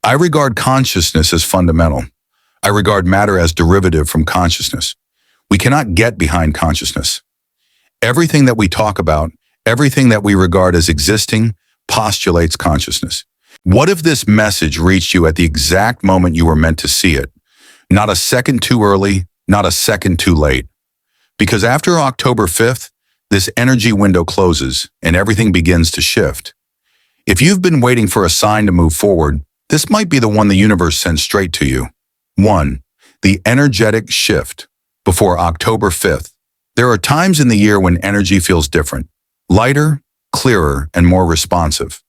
I regard consciousness as fundamental. I regard matter as derivative from consciousness. We cannot get behind consciousness. Everything that we talk about, everything that we regard as existing, postulates consciousness. What if this message reached you at the exact moment you were meant to see it? Not a second too early, not a second too late. Because after October 5th, this energy window closes and everything begins to shift. If you've been waiting for a sign to move forward, this might be the one the universe sends straight to you. 1. The energetic shift. Before October 5th, there are times in the year when energy feels different, lighter, clearer, and more responsive.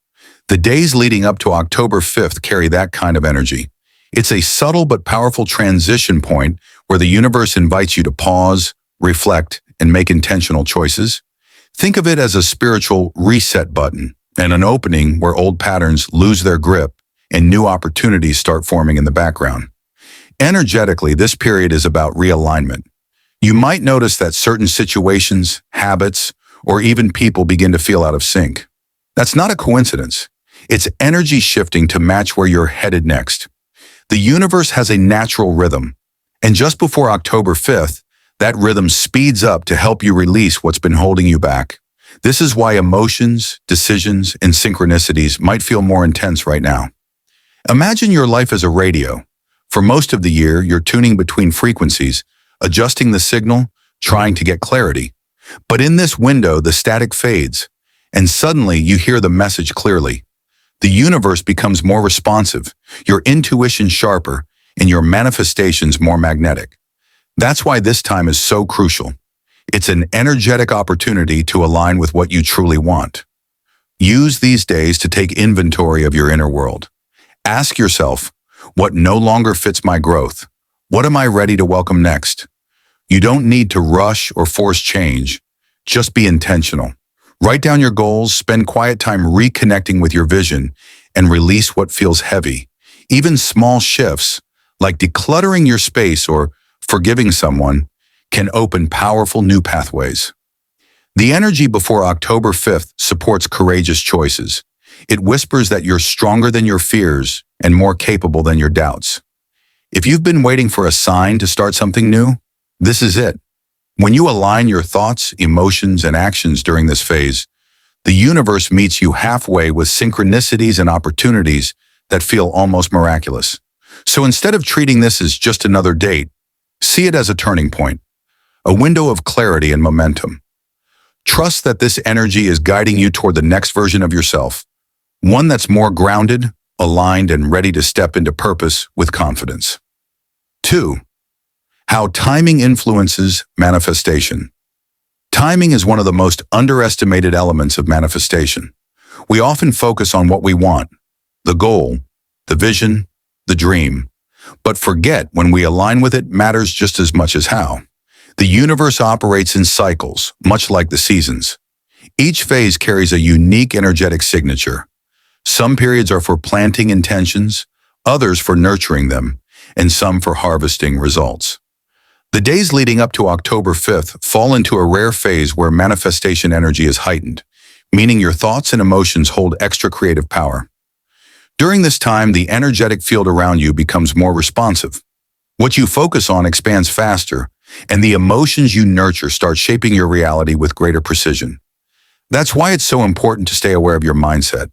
The days leading up to October 5th carry that kind of energy. It's a subtle but powerful transition point where the universe invites you to pause, reflect, and make intentional choices. Think of it as a spiritual reset button and an opening where old patterns lose their grip and new opportunities start forming in the background. Energetically, this period is about realignment. You might notice that certain situations, habits, or even people begin to feel out of sync. That's not a coincidence. It's energy shifting to match where you're headed next. The universe has a natural rhythm, and just before October 5th, that rhythm speeds up to help you release what's been holding you back. This is why emotions, decisions, and synchronicities might feel more intense right now. Imagine your life as a radio. For most of the year, you're tuning between frequencies, adjusting the signal, trying to get clarity. But in this window, the static fades, and suddenly you hear the message clearly. The universe becomes more responsive, your intuition sharper, and your manifestations more magnetic. That's why this time is so crucial. It's an energetic opportunity to align with what you truly want. Use these days to take inventory of your inner world. Ask yourself, what no longer fits my growth? What am I ready to welcome next? You don't need to rush or force change. Just be intentional. Write down your goals, spend quiet time reconnecting with your vision, and release what feels heavy. Even small shifts, like decluttering your space or forgiving someone, can open powerful new pathways. The energy before October 5th supports courageous choices. It whispers that you're stronger than your fears and more capable than your doubts. If you've been waiting for a sign to start something new, this is it. When you align your thoughts, emotions, and actions during this phase, the universe meets you halfway with synchronicities and opportunities that feel almost miraculous. So instead of treating this as just another date, see it as a turning point, a window of clarity and momentum. Trust that this energy is guiding you toward the next version of yourself, one that's more grounded, aligned, and ready to step into purpose with confidence. 2. How timing influences manifestation. Timing is one of the most underestimated elements of manifestation. We often focus on what we want, the goal, the vision, the dream, but forget when we align with it matters just as much as how. The universe operates in cycles, much like the seasons. Each phase carries a unique energetic signature. Some periods are for planting intentions, others for nurturing them, and some for harvesting results. The days leading up to October 5th fall into a rare phase where manifestation energy is heightened, meaning your thoughts and emotions hold extra creative power. During this time, the energetic field around you becomes more responsive. What you focus on expands faster, and the emotions you nurture start shaping your reality with greater precision. That's why it's so important to stay aware of your mindset.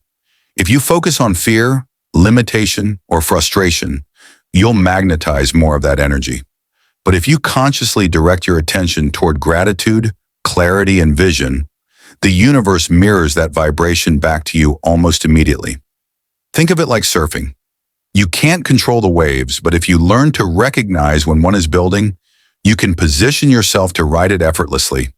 If you focus on fear, limitation, or frustration, you'll magnetize more of that energy. But if you consciously direct your attention toward gratitude, clarity, and vision, the universe mirrors that vibration back to you almost immediately. Think of it like surfing. You can't control the waves, but if you learn to recognize when one is building, you can position yourself to ride it effortlessly.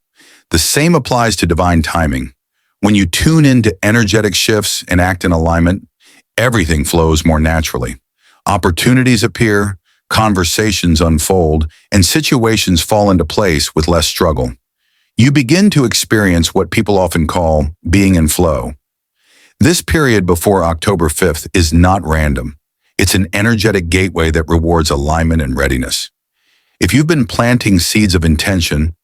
The same applies to divine timing. When you tune into energetic shifts and act in alignment, everything flows more naturally. Opportunities appear, conversations unfold, and situations fall into place with less struggle. You begin to experience what people often call being in flow. This period before October 5th is not random. It's an energetic gateway that rewards alignment and readiness. If you've been planting seeds of intention,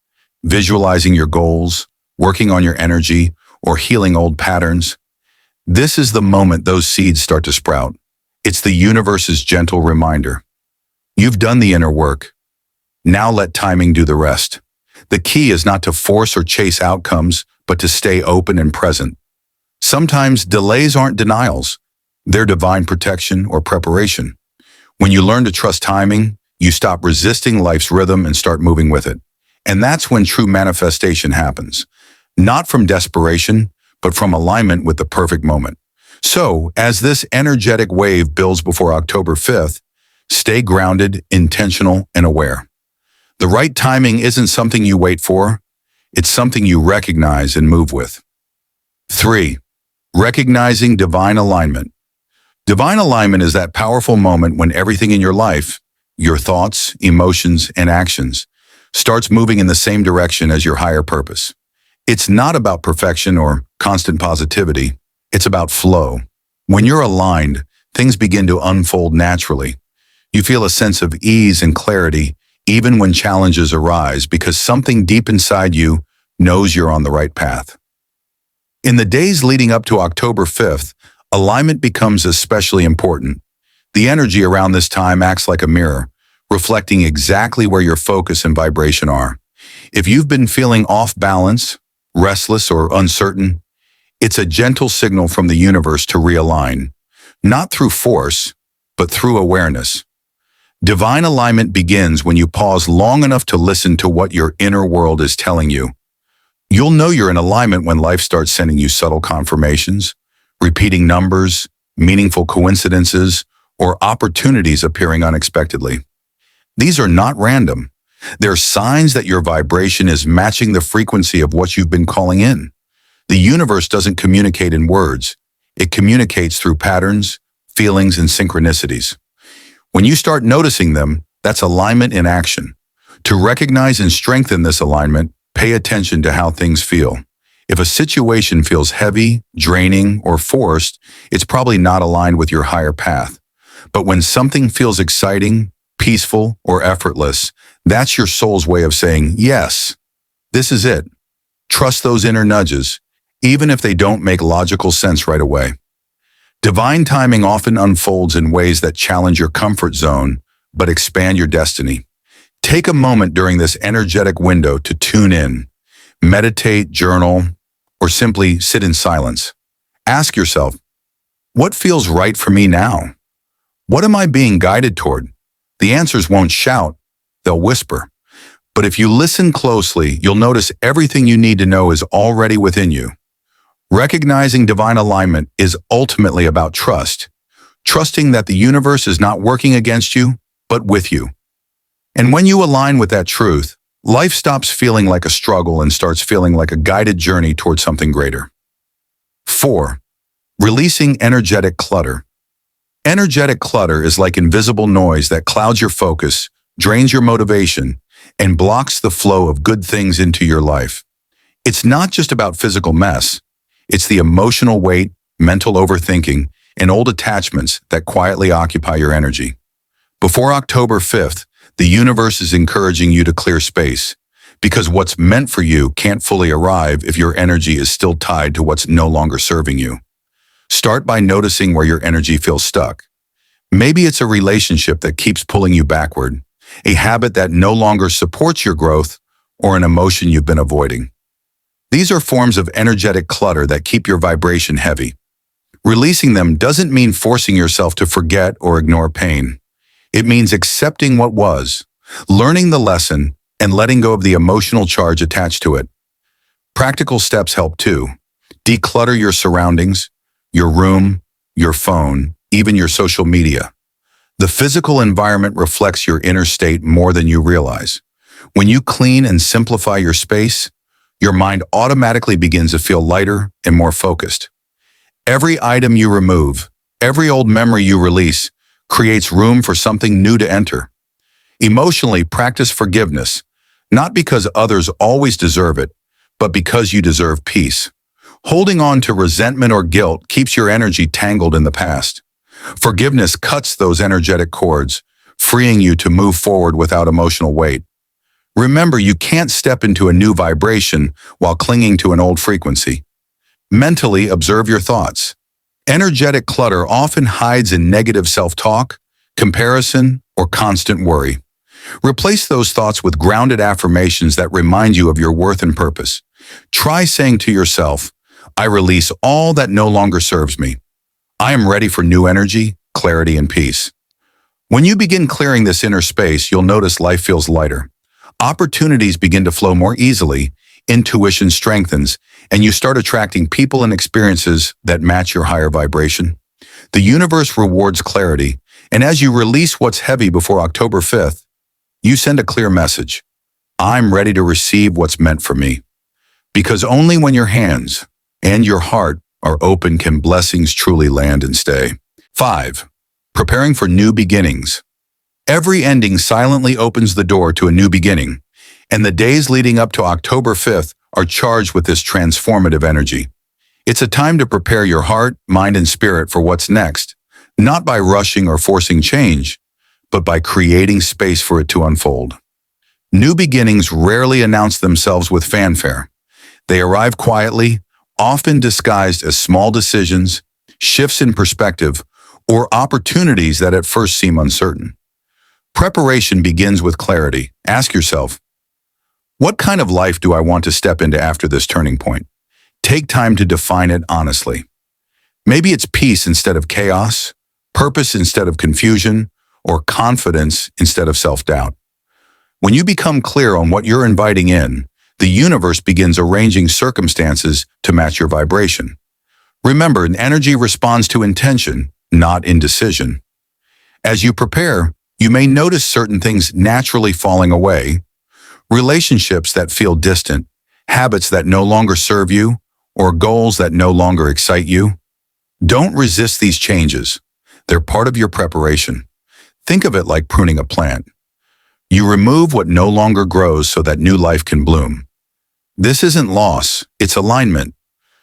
visualizing your goals, working on your energy, or healing old patterns, this is the moment those seeds start to sprout. It's the universe's gentle reminder. You've done the inner work. Now let timing do the rest. The key is not to force or chase outcomes, but to stay open and present. Sometimes delays aren't denials. They're divine protection or preparation. When you learn to trust timing, you stop resisting life's rhythm and start moving with it. And that's when true manifestation happens. Not from desperation, but from alignment with the perfect moment. So, as this energetic wave builds before October 5th, stay grounded, intentional, and aware. The right timing isn't something you wait for. It's something you recognize and move with. 3. Recognizing divine alignment. Divine alignment is that powerful moment when everything in your life, your thoughts, emotions, and actions, starts moving in the same direction as your higher purpose. It's not about perfection or constant positivity. It's about flow. When you're aligned, things begin to unfold naturally. You feel a sense of ease and clarity even when challenges arise because something deep inside you knows you're on the right path. In the days leading up to October 5th, alignment becomes especially important. The energy around this time acts like a mirror, reflecting exactly where your focus and vibration are. If you've been feeling off balance, restless, or uncertain, it's a gentle signal from the universe to realign, not through force, but through awareness. Divine alignment begins when you pause long enough to listen to what your inner world is telling you. You'll know you're in alignment when life starts sending you subtle confirmations, repeating numbers, meaningful coincidences, or opportunities appearing unexpectedly. These are not random. They're signs that your vibration is matching the frequency of what you've been calling in. The universe doesn't communicate in words. It communicates through patterns, feelings, and synchronicities. When you start noticing them, that's alignment in action. To recognize and strengthen this alignment, pay attention to how things feel. If a situation feels heavy, draining, or forced, it's probably not aligned with your higher path. But when something feels exciting, peaceful, or effortless, that's your soul's way of saying, yes, this is it. Trust those inner nudges, even if they don't make logical sense right away. Divine timing often unfolds in ways that challenge your comfort zone, but expand your destiny. Take a moment during this energetic window to tune in, meditate, journal, or simply sit in silence. Ask yourself, what feels right for me now? What am I being guided toward? The answers won't shout, they'll whisper. But if you listen closely, you'll notice everything you need to know is already within you. Recognizing divine alignment is ultimately about trust, trusting that the universe is not working against you, but with you. And when you align with that truth, life stops feeling like a struggle and starts feeling like a guided journey towards something greater. 4. Releasing energetic clutter. Energetic clutter is like invisible noise that clouds your focus, drains your motivation, and blocks the flow of good things into your life. It's not just about physical mess. It's the emotional weight, mental overthinking, and old attachments that quietly occupy your energy. Before October 5th, the universe is encouraging you to clear space, because what's meant for you can't fully arrive if your energy is still tied to what's no longer serving you. Start by noticing where your energy feels stuck. Maybe it's a relationship that keeps pulling you backward, a habit that no longer supports your growth, or an emotion you've been avoiding. These are forms of energetic clutter that keep your vibration heavy. Releasing them doesn't mean forcing yourself to forget or ignore pain. It means accepting what was, learning the lesson, and letting go of the emotional charge attached to it. Practical steps help too. Declutter your surroundings, your room, your phone, even your social media. The physical environment reflects your inner state more than you realize. When you clean and simplify your space, your mind automatically begins to feel lighter and more focused. Every item you remove, every old memory you release, creates room for something new to enter. Emotionally, practice forgiveness, not because others always deserve it, but because you deserve peace. Holding on to resentment or guilt keeps your energy tangled in the past. Forgiveness cuts those energetic cords, freeing you to move forward without emotional weight. Remember, you can't step into a new vibration while clinging to an old frequency. Mentally, observe your thoughts. Energetic clutter often hides in negative self-talk, comparison, or constant worry. Replace those thoughts with grounded affirmations that remind you of your worth and purpose. Try saying to yourself, I release all that no longer serves me. I am ready for new energy, clarity, and peace. When you begin clearing this inner space, you'll notice life feels lighter. Opportunities begin to flow more easily, intuition strengthens, and you start attracting people and experiences that match your higher vibration. The universe rewards clarity, and as you release what's heavy before October 5th, you send a clear message. I'm ready to receive what's meant for me. Because only when your hands and your heart are open can blessings truly land and stay. 5. Preparing for new beginnings. Every ending silently opens the door to a new beginning, and the days leading up to October 5th are charged with this transformative energy. It's a time to prepare your heart, mind, and spirit for what's next, not by rushing or forcing change, but by creating space for it to unfold. New beginnings rarely announce themselves with fanfare. They arrive quietly, often disguised as small decisions, shifts in perspective, or opportunities that at first seem uncertain. Preparation begins with clarity. Ask yourself, what kind of life do I want to step into after this turning point? Take time to define it honestly. Maybe it's peace instead of chaos, purpose instead of confusion, or confidence instead of self-doubt. When you become clear on what you're inviting in, the universe begins arranging circumstances to match your vibration. Remember, energy responds to intention, not indecision. As you prepare, you may notice certain things naturally falling away, relationships that feel distant, habits that no longer serve you, or goals that no longer excite you. Don't resist these changes. They're part of your preparation. Think of it like pruning a plant. You remove what no longer grows so that new life can bloom. This isn't loss, it's alignment.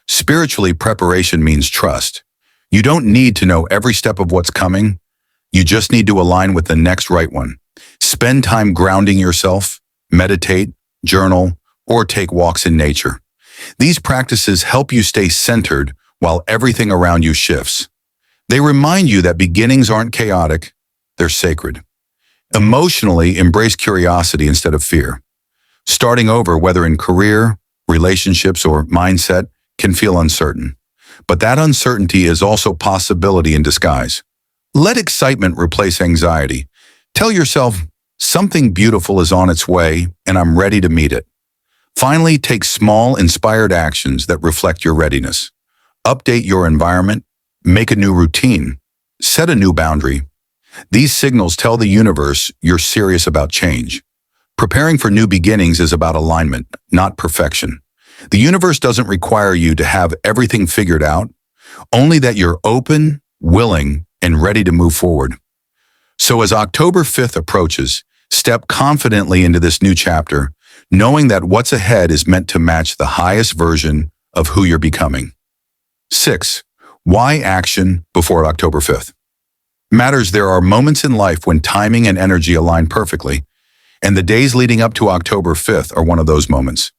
Spiritually, preparation means trust. You don't need to know every step of what's coming. You just need to align with the next right one. Spend time grounding yourself, meditate, journal, or take walks in nature. These practices help you stay centered while everything around you shifts. They remind you that beginnings aren't chaotic, they're sacred. Emotionally, embrace curiosity instead of fear. Starting over, whether in career, relationships, or mindset, can feel uncertain. But that uncertainty is also possibility in disguise. Let excitement replace anxiety. Tell yourself, something beautiful is on its way, and I'm ready to meet it. Finally, take small, inspired actions that reflect your readiness. Update your environment, make a new routine, set a new boundary. These signals tell the universe you're serious about change. Preparing for new beginnings is about alignment, not perfection. The universe doesn't require you to have everything figured out, only that you're open, willing, and ready to move forward. So as October 5th approaches, step confidently into this new chapter, knowing that what's ahead is meant to match the highest version of who you're becoming. 6. Why action before October 5th? There are moments in life when timing and energy align perfectly, and the days leading up to October 5th are one of those moments.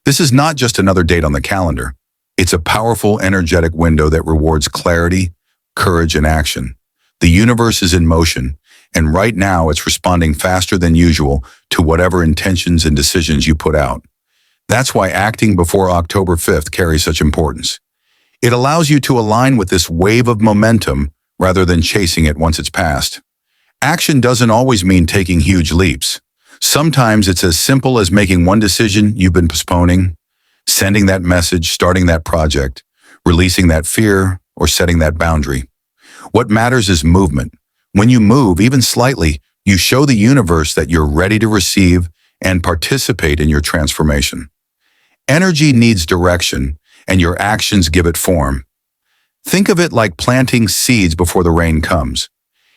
This is not just another date on the calendar. It's a powerful, energetic window that rewards clarity, courage, and action. The universe is in motion, and right now it's responding faster than usual to whatever intentions and decisions you put out. That's why acting before October 5th carries such importance. It allows you to align with this wave of momentum rather than chasing it once it's passed. Action doesn't always mean taking huge leaps. Sometimes it's as simple as making one decision you've been postponing, sending that message, starting that project, releasing that fear, or setting that boundary. What matters is movement. When you move, even slightly, you show the universe that you're ready to receive and participate in your transformation. Energy needs direction, and your actions give it form. Think of it like planting seeds before the rain comes.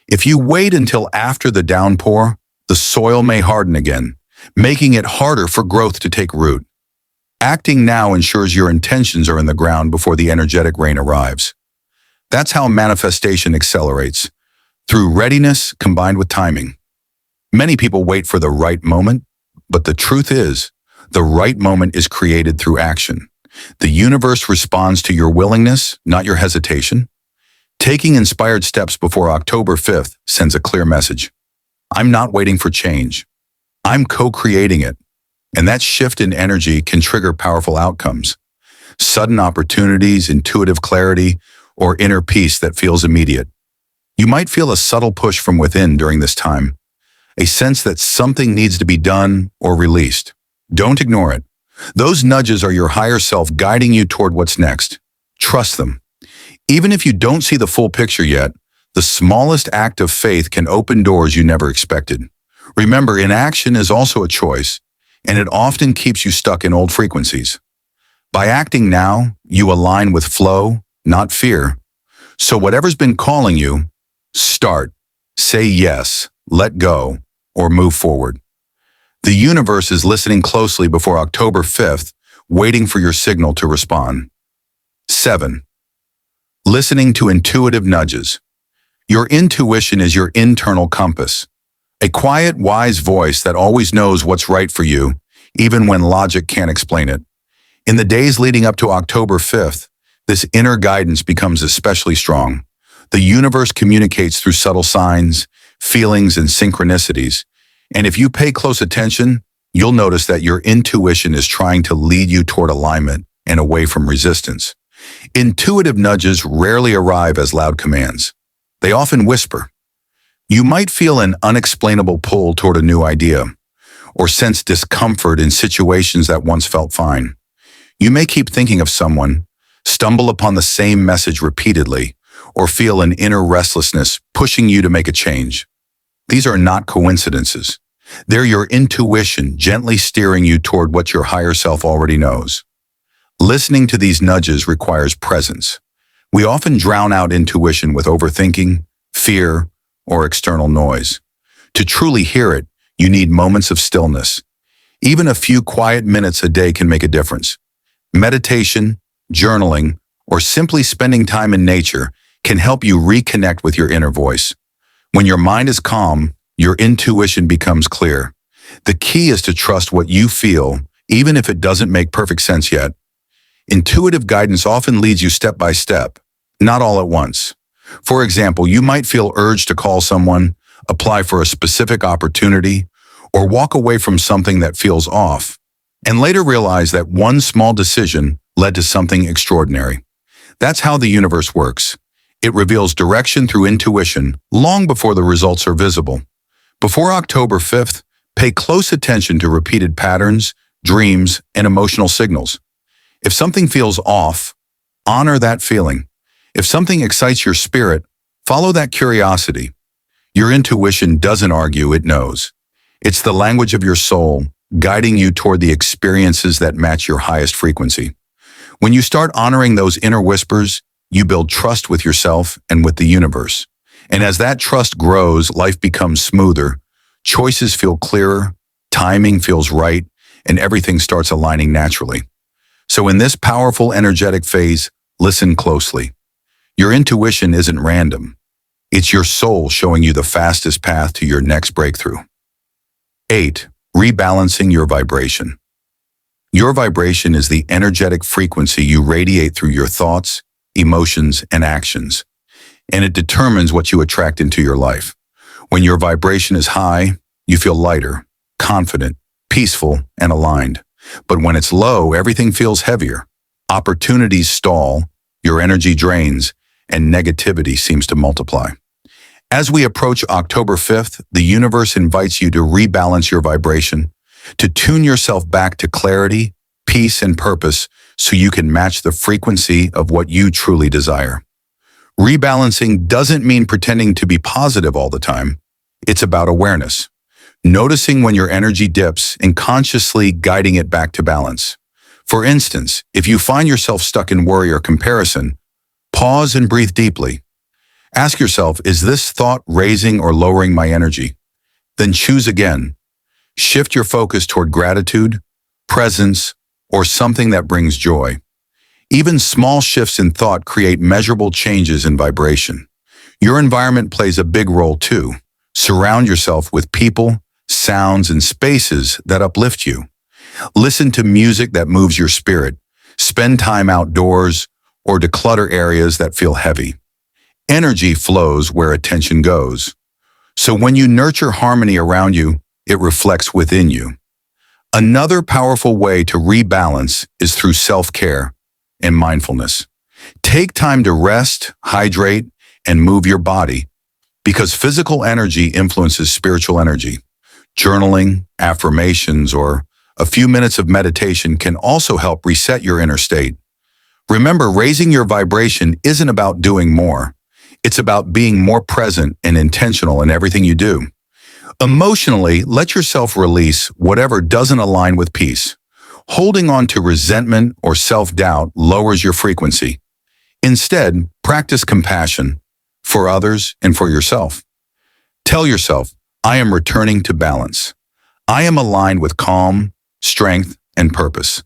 If you wait until after the downpour, the soil may harden again, making it harder for growth to take root. Acting now ensures your intentions are in the ground before the energetic rain arrives. That's how manifestation accelerates, through readiness combined with timing. Many people wait for the right moment, but the truth is, the right moment is created through action. The universe responds to your willingness, not your hesitation. Taking inspired steps before October 5th sends a clear message. I'm not waiting for change. I'm co-creating it. And that shift in energy can trigger powerful outcomes. Sudden opportunities, intuitive clarity, or inner peace that feels immediate. You might feel a subtle push from within during this time, a sense that something needs to be done or released. Don't ignore it. Those nudges are your higher self guiding you toward what's next. Trust them. Even if you don't see the full picture yet, the smallest act of faith can open doors you never expected. Remember, inaction is also a choice, and it often keeps you stuck in old frequencies. By acting now, you align with flow, not fear. So whatever's been calling you, start, say yes, let go, or move forward. The universe is listening closely before October 5th, waiting for your signal to respond. 7. Listening to intuitive nudges. Your intuition is your internal compass, a quiet, wise voice that always knows what's right for you, even when logic can't explain it. In the days leading up to October 5th, this inner guidance becomes especially strong. The universe communicates through subtle signs, feelings, and synchronicities. And if you pay close attention, you'll notice that your intuition is trying to lead you toward alignment and away from resistance. Intuitive nudges rarely arrive as loud commands. They often whisper. You might feel an unexplainable pull toward a new idea, or sense discomfort in situations that once felt fine. You may keep thinking of someone, stumble upon the same message repeatedly, or feel an inner restlessness pushing you to make a change. These are not coincidences. They're your intuition gently steering you toward what your higher self already knows. Listening to these nudges requires presence. We often drown out intuition with overthinking, fear, or external noise. To truly hear it, you need moments of stillness. Even a few quiet minutes a day can make a difference. Meditation, journaling, or simply spending time in nature can help you reconnect with your inner voice. When your mind is calm, your intuition becomes clear. The key is to trust what you feel, even if it doesn't make perfect sense yet. Intuitive guidance often leads you step by step, not all at once. For example, you might feel urged to call someone, apply for a specific opportunity, or walk away from something that feels off, and later realize that one small decision led to something extraordinary. That's how the universe works. It reveals direction through intuition long before the results are visible. Before October 5th, pay close attention to repeated patterns, dreams, and emotional signals. If something feels off, honor that feeling. If something excites your spirit, follow that curiosity. Your intuition doesn't argue, it knows. It's the language of your soul, guiding you toward the experiences that match your highest frequency. When you start honoring those inner whispers, you build trust with yourself and with the universe. And as that trust grows, life becomes smoother, choices feel clearer, timing feels right, and everything starts aligning naturally. So in this powerful, energetic phase, listen closely. Your intuition isn't random. It's your soul showing you the fastest path to your next breakthrough. 8. Rebalancing your vibration. Your vibration is the energetic frequency you radiate through your thoughts, emotions, and actions, and it determines what you attract into your life. When your vibration is high, you feel lighter, confident, peaceful, and aligned. But when it's low, everything feels heavier. Opportunities stall, your energy drains, and negativity seems to multiply. As we approach October 5th, the universe invites you to rebalance your vibration, to tune yourself back to clarity, peace, and purpose so you can match the frequency of what you truly desire. Rebalancing doesn't mean pretending to be positive all the time. It's about awareness, noticing when your energy dips and consciously guiding it back to balance. For instance, if you find yourself stuck in worry or comparison, pause and breathe deeply. Ask yourself, is this thought raising or lowering my energy? Then choose again. Shift your focus toward gratitude, presence, or something that brings joy. Even small shifts in thought create measurable changes in vibration. Your environment plays a big role too. Surround yourself with people, sounds, and spaces that uplift you. Listen to music that moves your spirit. Spend time outdoors or declutter areas that feel heavy. Energy flows where attention goes. So when you nurture harmony around you, it reflects within you. Another powerful way to rebalance is through self-care and mindfulness. Take time to rest, hydrate, and move your body because physical energy influences spiritual energy. Journaling, affirmations, or a few minutes of meditation can also help reset your inner state. Remember, raising your vibration isn't about doing more. It's about being more present and intentional in everything you do. Emotionally, let yourself release whatever doesn't align with peace. Holding on to resentment or self-doubt lowers your frequency. Instead, practice compassion for others and for yourself. Tell yourself, I am returning to balance. I am aligned with calm, strength, and purpose.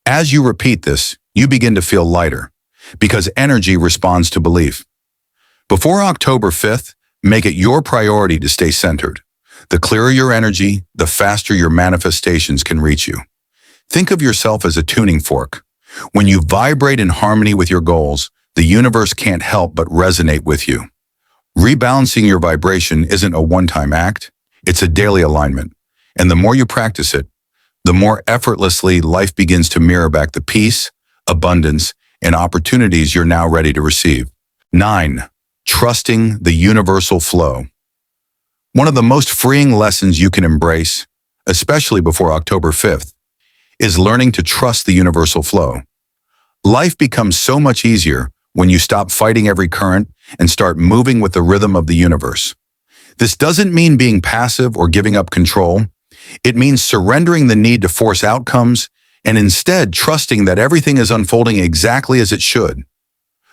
As you repeat this, you begin to feel lighter because energy responds to belief. Before October 5th, make it your priority to stay centered. The clearer your energy, the faster your manifestations can reach you. Think of yourself as a tuning fork. When you vibrate in harmony with your goals, the universe can't help but resonate with you. Rebalancing your vibration isn't a one-time act, it's a daily alignment. And the more you practice it, the more effortlessly life begins to mirror back the peace, abundance, and opportunities you're now ready to receive. 9. Trusting the universal flow. One of the most freeing lessons you can embrace, especially before October 5th, is learning to trust the universal flow. Life becomes so much easier when you stop fighting every current and start moving with the rhythm of the universe. This doesn't mean being passive or giving up control. It means surrendering the need to force outcomes and instead trusting that everything is unfolding exactly as it should.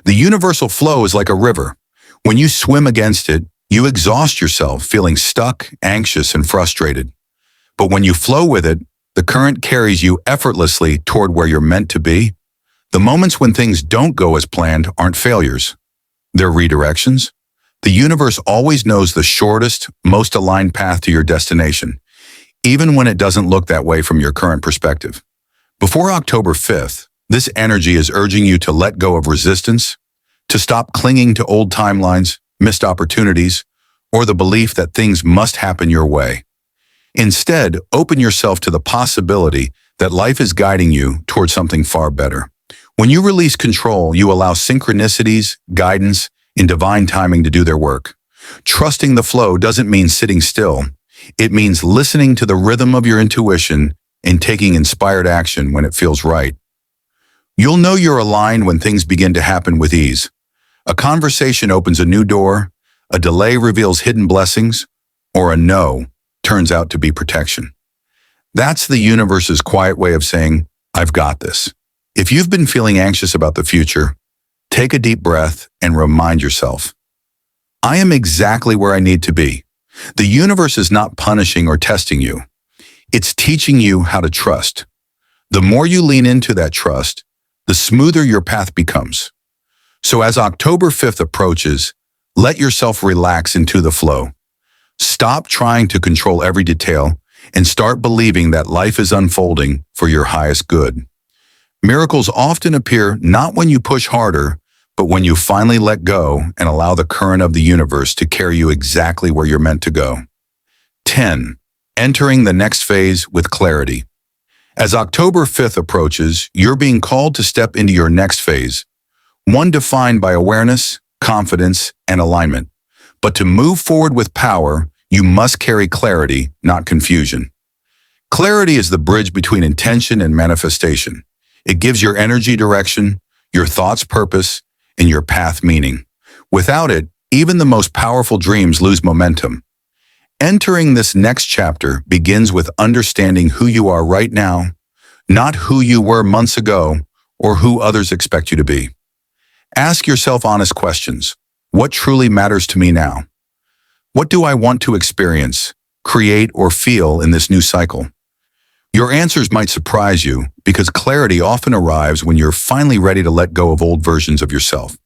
The universal flow is like a river. When you swim against it, you exhaust yourself, feeling stuck, anxious, and frustrated. But when you flow with it, the current carries you effortlessly toward where you're meant to be. The moments when things don't go as planned aren't failures. They're redirections. The universe always knows the shortest, most aligned path to your destination, even when it doesn't look that way from your current perspective. Before October 5th, this energy is urging you to let go of resistance, to stop clinging to old timelines, missed opportunities, or the belief that things must happen your way. Instead, open yourself to the possibility that life is guiding you toward something far better. When you release control, you allow synchronicities, guidance, and divine timing to do their work. Trusting the flow doesn't mean sitting still. It means listening to the rhythm of your intuition and taking inspired action when it feels right. You'll know you're aligned when things begin to happen with ease. A conversation opens a new door, a delay reveals hidden blessings, or a no turns out to be protection. That's the universe's quiet way of saying, I've got this. If you've been feeling anxious about the future, take a deep breath and remind yourself, I am exactly where I need to be. The universe is not punishing or testing you. It's teaching you how to trust. The more you lean into that trust, the smoother your path becomes. So as October 5th approaches, let yourself relax into the flow. Stop trying to control every detail and start believing that life is unfolding for your highest good. Miracles often appear not when you push harder, but when you finally let go and allow the current of the universe to carry you exactly where you're meant to go. 10. Entering the next phase with clarity. As October 5th approaches, you're being called to step into your next phase, one defined by awareness, confidence, and alignment. But to move forward with power, you must carry clarity, not confusion. Clarity is the bridge between intention and manifestation. It gives your energy direction, your thoughts purpose, and your path meaning. Without it, even the most powerful dreams lose momentum. Entering this next chapter begins with understanding who you are right now, not who you were months ago or who others expect you to be. Ask yourself honest questions. What truly matters to me now? What do I want to experience, create, or feel in this new cycle? Your answers might surprise you because clarity often arrives when you're finally ready to let go of old versions of yourself.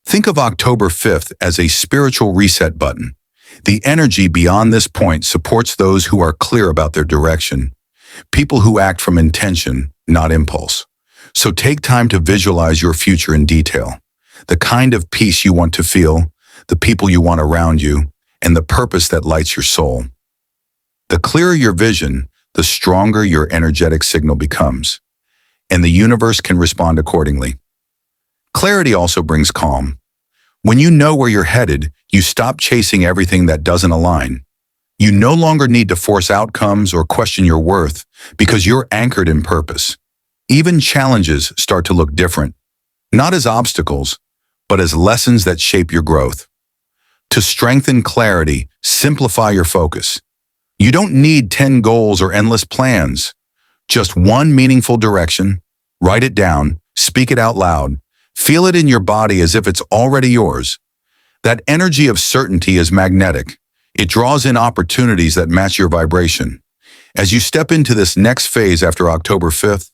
Think of October 5th as a spiritual reset button. The energy beyond this point supports those who are clear about their direction, people who act from intention, not impulse. So take time to visualize your future in detail. the kind of peace you want to feel, the people you want around you, and the purpose that lights your soul. The clearer your vision, the stronger your energetic signal becomes, and the universe can respond accordingly. Clarity also brings calm. When you know where you're headed, you stop chasing everything that doesn't align. You no longer need to force outcomes or question your worth because you're anchored in purpose. Even challenges start to look different, not as obstacles, but as lessons that shape your growth. To strengthen clarity, simplify your focus. You don't need 10 goals or endless plans. Just one meaningful direction. Write it down, speak it out loud, feel it in your body as if it's already yours. That energy of certainty is magnetic. It draws in opportunities that match your vibration. As you step into this next phase after October 5th,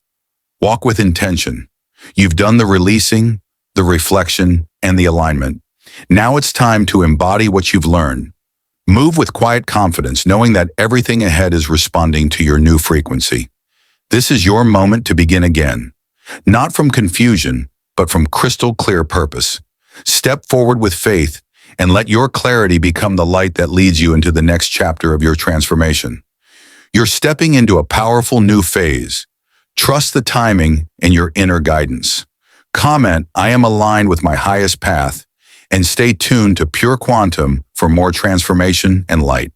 walk with intention. You've done the releasing, the reflection, and the alignment. Now it's time to embody what you've learned. Move with quiet confidence, knowing that everything ahead is responding to your new frequency. This is your moment to begin again. Not from confusion, but from crystal clear purpose. Step forward with faith and let your clarity become the light that leads you into the next chapter of your transformation. You're stepping into a powerful new phase. Trust the timing and your inner guidance. Comment, "I am aligned with my highest path," and stay tuned to Pure Quantum for more transformation and light.